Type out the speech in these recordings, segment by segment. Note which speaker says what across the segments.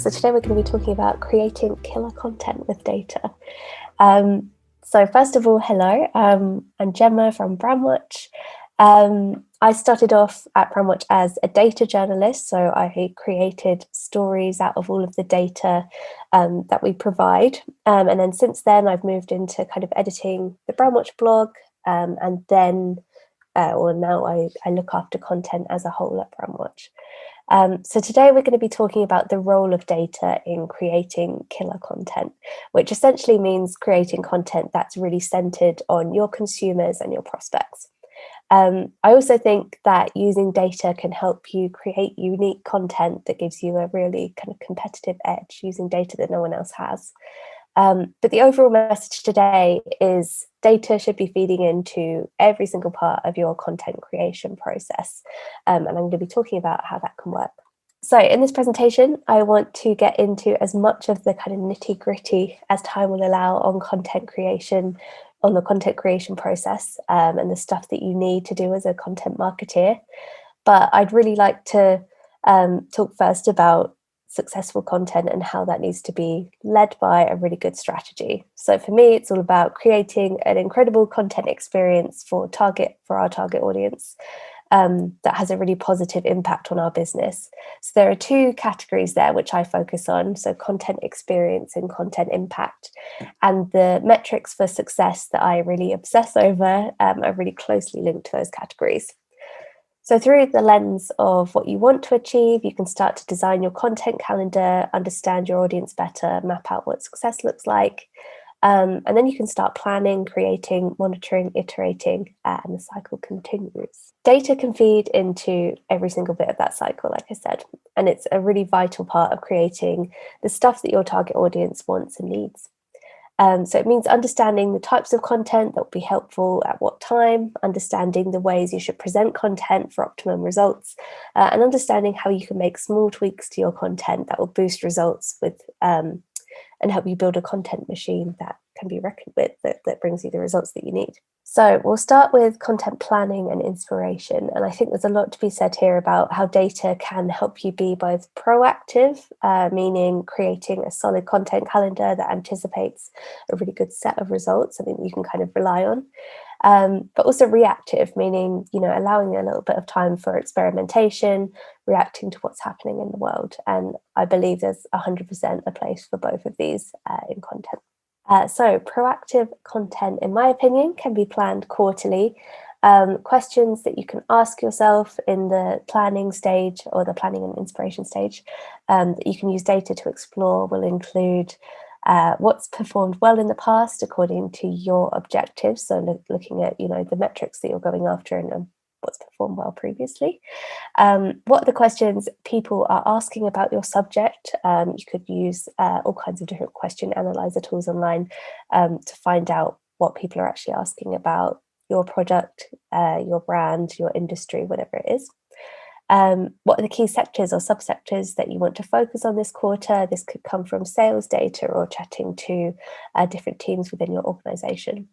Speaker 1: So today we're going to be talking about creating killer content with data. So first of all, hello, I'm Gemma from Brandwatch. I started off at Brandwatch as a data journalist, so I created stories out of all of the data that we provide. And then since then, I've moved into kind of editing the Brandwatch blog, and then, now I look after content as a whole at Brandwatch. So today we're going to be talking about the role of data in creating killer content, which essentially means creating content that's really centered on your consumers and your prospects. I also think that using data can help you create unique content that gives you a really kind of competitive edge using data that no one else has. But the overall message today is data should be feeding into every single part of your content creation process. And I'm going to be talking about how that can work. So in this presentation, I want to get into as much of the kind of nitty gritty as time will allow on content creation, on the content creation process, and the stuff that you need to do as a content marketeer. But I'd really like to talk first about successful content and how that needs to be led by a really good strategy. So for me, it's all about creating an incredible content experience for our target audience that has a really positive impact on our business. So there are two categories there which I focus on, so content experience and content impact. And the metrics for success that I really obsess over are really closely linked to those categories. So through the lens of what you want to achieve, you can start to design your content calendar, understand your audience better, map out what success looks like. And then you can start planning, creating, monitoring, iterating, and the cycle continues. Data can feed into every single bit of that cycle, like I said, and it's a really vital part of creating the stuff that your target audience wants and needs. So it means understanding the types of content that will be helpful at what time, understanding the ways you should present content for optimum results, and understanding how you can make small tweaks to your content that will boost results with and help you build a content machine that can be reckoned with, that brings you the results that you need. So we'll start with content planning and inspiration. And I think there's a lot to be said here about how data can help you be both proactive, meaning creating a solid content calendar that anticipates a really good set of results, something that you can kind of rely on. But also reactive, meaning, allowing a little bit of time for experimentation, reacting to what's happening in the world. And I believe there's 100% a place for both of these in content. So proactive content, in my opinion, can be planned quarterly. Questions that you can ask yourself in the planning stage or the planning and inspiration stage that you can use data to explore will include what's performed well in the past according to your objectives. So looking at, the metrics that you're going after and what's performed well previously. What are the questions people are asking about your subject? You could use all kinds of different question analyzer tools online to find out what people are actually asking about your product, your brand, your industry, whatever it is. What are the key sectors or subsectors that you want to focus on this quarter? This could come from sales data or chatting to different teams within your organization.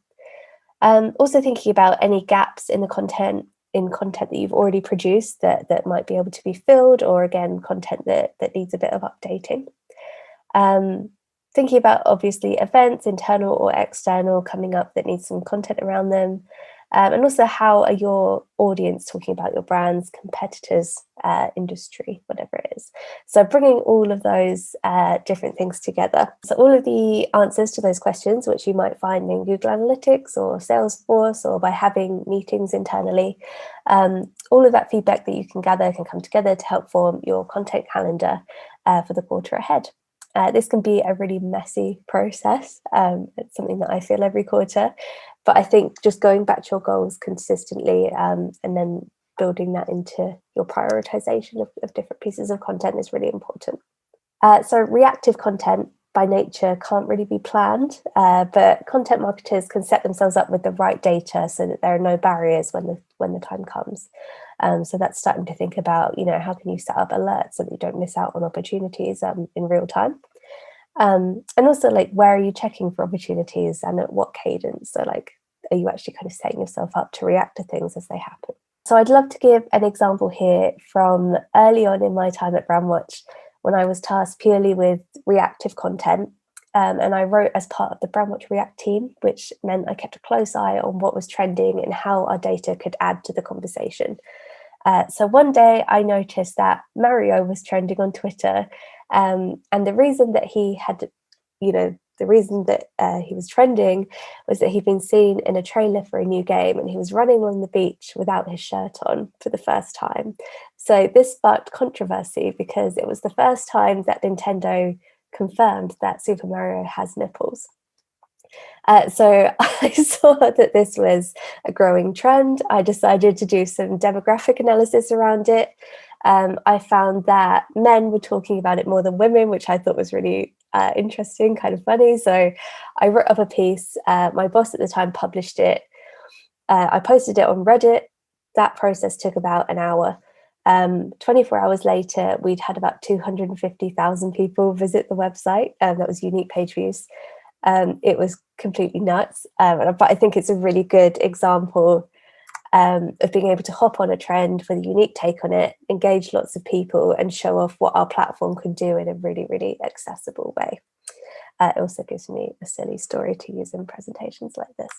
Speaker 1: Also thinking about any gaps in the content that you've already produced that might be able to be filled, or again, content that needs a bit of updating. Thinking about obviously events, internal or external, coming up that needs some content around them. And also, how are your audience talking about your brands, competitors, industry, whatever it is. So bringing all of those different things together. So all of the answers to those questions, which you might find in Google Analytics or Salesforce or by having meetings internally, all of that feedback that you can gather can come together to help form your content calendar for the quarter ahead. This can be a really messy process. It's something that I feel every quarter. But I think just going back to your goals consistently and then building that into your prioritization of different pieces of content is really important. So reactive content by nature can't really be planned, but content marketers can set themselves up with the right data so that there are no barriers when the time comes. So that's starting to think about, how can you set up alerts so that you don't miss out on opportunities in real time. And also, where are you checking for opportunities and at what cadence? So are you actually kind of setting yourself up to react to things as they happen? So I'd love to give an example here from early on in my time at Brandwatch when I was tasked purely with reactive content. And I wrote as part of the Brandwatch React team, which meant I kept a close eye on what was trending and how our data could add to the conversation. So one day I noticed that Mario was trending on Twitter, and the reason that he had, the reason that he was trending was that he'd been seen in a trailer for a new game, and he was running along the beach without his shirt on for the first time. So this sparked controversy because it was the first time that Nintendo confirmed that Super Mario has nipples. So I saw that this was a growing trend. I decided to do some demographic analysis around it. I found that men were talking about it more than women, which I thought was really interesting, kind of funny. So I wrote up a piece. My boss at the time published it. I posted it on Reddit. That process took about an hour. 24 hours later, we'd had about 250,000 people visit the website. That was unique page views. It was completely nuts, but I think it's a really good example of being able to hop on a trend with a unique take on it, engage lots of people, and show off what our platform can do in a really, really accessible way. It also gives me a silly story to use in presentations like this.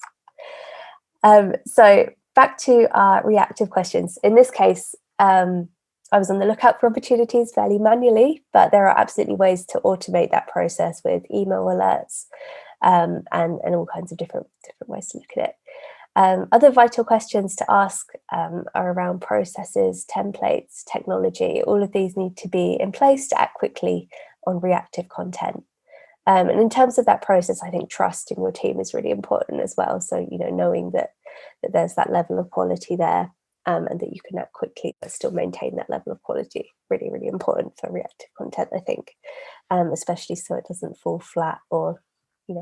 Speaker 1: So back to our reactive questions. In this case, I was on the lookout for opportunities fairly manually, but there are absolutely ways to automate that process with email alerts and all kinds of different ways to look at it. Other vital questions to ask are around processes, templates, technology. All of these need to be in place to act quickly on reactive content. And in terms of that process, I think trust in your team is really important as well. So, knowing that there's that level of quality there, and that you can act quickly but still maintain that level of quality. Really, really important for reactive content, I think, especially so it doesn't fall flat or,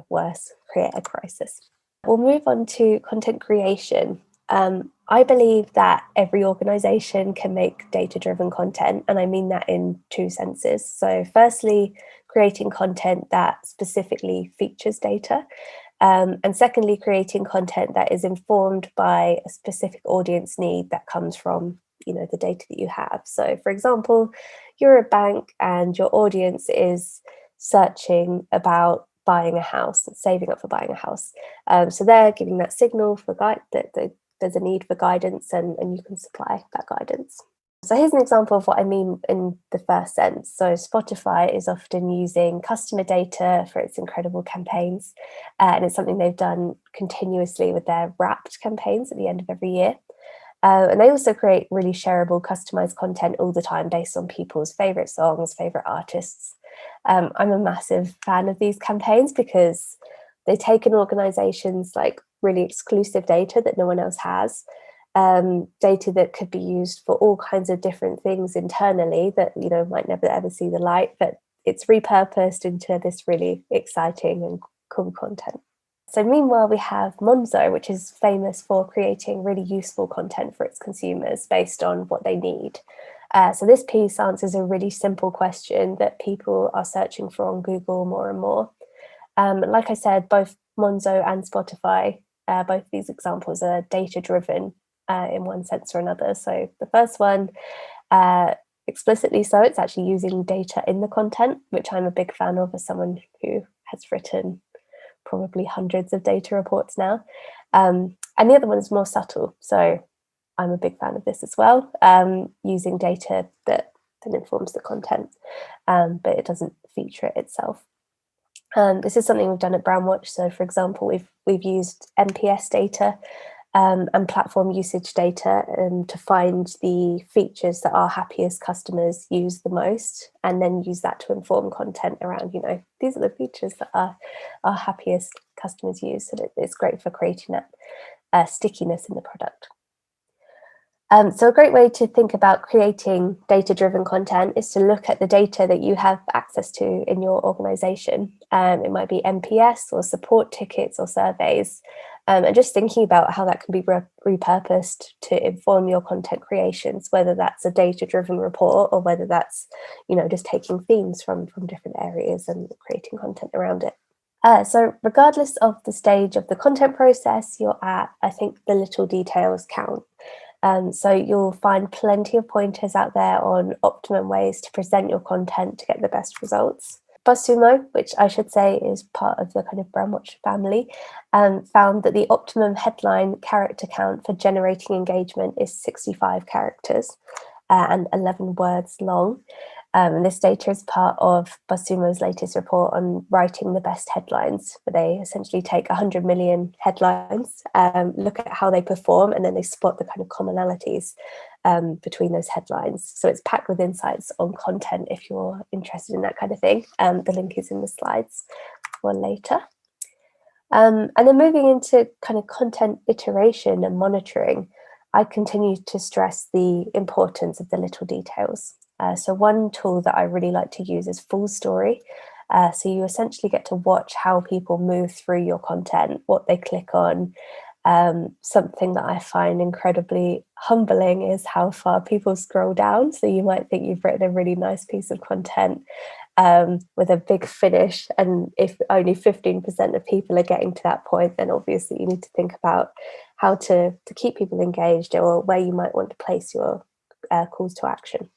Speaker 1: worse, create a crisis. We'll move on to content creation. I believe that every organisation can make data-driven content, and I mean that in two senses. So firstly, creating content that specifically features data, and secondly, creating content that is informed by a specific audience need that comes from, the data that you have. So for example, you're a bank and your audience is searching about buying a house, saving up for buying a house. So they're giving that signal for that there's a need for guidance, and you can supply that guidance. So here's an example of what I mean in the first sense. So Spotify is often using customer data for its incredible campaigns, and it's something they've done continuously with their Wrapped campaigns at the end of every year. And they also create really shareable, customized content all the time based on people's favorite songs, favorite artists. I'm a massive fan of these campaigns because they take an organization's like really exclusive data that no one else has, data that could be used for all kinds of different things internally that might never ever see the light, but it's repurposed into this really exciting and cool content. So meanwhile, we have Monzo, which is famous for creating really useful content for its consumers based on what they need. So this piece answers a really simple question that people are searching for on Google more and more. Like I said, both Monzo and Spotify, both these examples are data-driven in one sense or another. So the first one, explicitly so, it's actually using data in the content, which I'm a big fan of as someone who has written probably hundreds of data reports now. And the other one is more subtle. So I'm a big fan of this as well, using data that informs the content, but it doesn't feature it itself. This is something we've done at Brandwatch. So for example, we've used NPS data and platform usage data to find the features that our happiest customers use the most, and then use that to inform content around, these are the features that our happiest customers use. So it's great for creating that stickiness in the product. So a great way to think about creating data-driven content is to look at the data that you have access to in your organization. It might be NPS or support tickets or surveys, and just thinking about how that can be repurposed to inform your content creations, whether that's a data-driven report or whether that's, just taking themes from different areas and creating content around it. So regardless of the stage of the content process you're at, I think the little details count. So you'll find plenty of pointers out there on optimum ways to present your content to get the best results. BuzzSumo, which I should say is part of the kind of Brandwatch family, found that the optimum headline character count for generating engagement is 65 characters and 11 words long. And this data is part of BuzzSumo's latest report on writing the best headlines, where they essentially take 100 million headlines, look at how they perform, and then they spot the kind of commonalities between those headlines. So it's packed with insights on content if you're interested in that kind of thing. The link is in the slides for later. And then moving into kind of content iteration and monitoring, I continue to stress the importance of the little details. So one tool that I really like to use is Full Story. So you essentially get to watch how people move through your content, what they click on. Something that I find incredibly humbling is how far people scroll down. So you might think you've written a really nice piece of content with a big finish, and if only 15% of people are getting to that point, then obviously you need to think about how to keep people engaged, or where you might want to place your calls to action.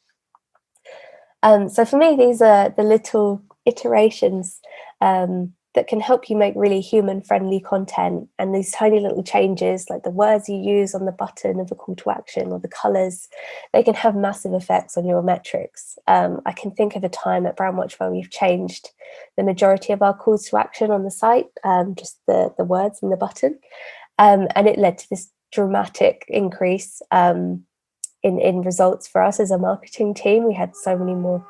Speaker 1: So for me, these are the little iterations that can help you make really human-friendly content, and these tiny little changes, like the words you use on the button of a call to action or the colours, they can have massive effects on your metrics. I can think of a time at Brandwatch where we've changed the majority of our calls to action on the site, just the words in the button, and it led to this dramatic increase in results for us as a marketing team. We had so many more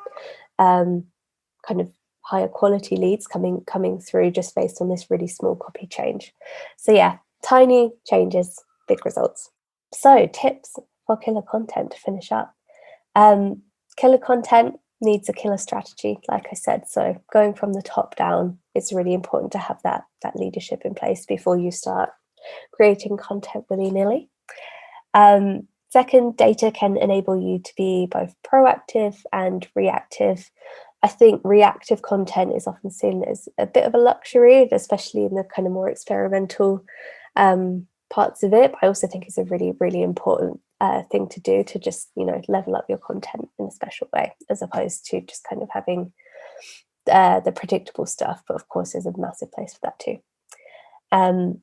Speaker 1: kind of higher quality leads coming through just based on this really small copy change. So yeah, tiny changes, big results. So tips for killer content to finish up. Killer content needs a killer strategy, like I said. So going from the top down, it's really important to have that leadership in place before you start creating content willy-nilly. Second, data can enable you to be both proactive and reactive. I think reactive content is often seen as a bit of a luxury, especially in the kind of more experimental parts of it. But I also think it's a really, really important thing to do, to just, level up your content in a special way, as opposed to just kind of having the predictable stuff. But of course, there's a massive place for that too.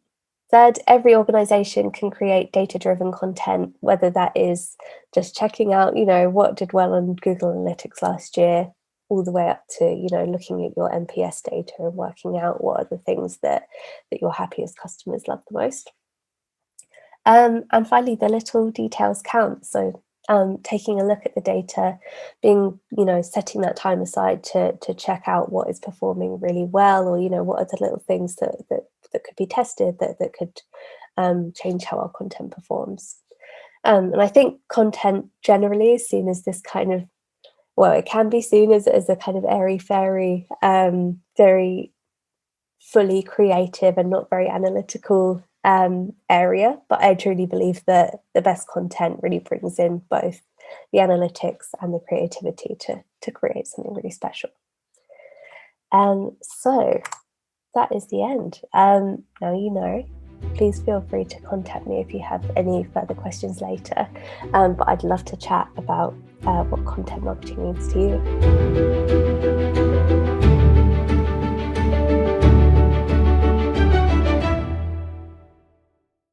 Speaker 1: Third, every organization can create data-driven content, whether that is just checking out, what did well on Google Analytics last year, all the way up to, looking at your NPS data and working out what are the things that your happiest customers love the most. And finally, the little details count. So taking a look at the data, setting that time aside to check out what is performing really well, or, what are the little things that could be tested that could change how our content performs. And I think content generally is seen as this kind of, it can be seen as a kind of airy-fairy, very fully creative and not very analytical area. But I truly believe that the best content really brings in both the analytics and the creativity to create something really special. So that is the end. Now please feel free to contact me if you have any further questions later. But I'd love to chat about what content marketing means to you.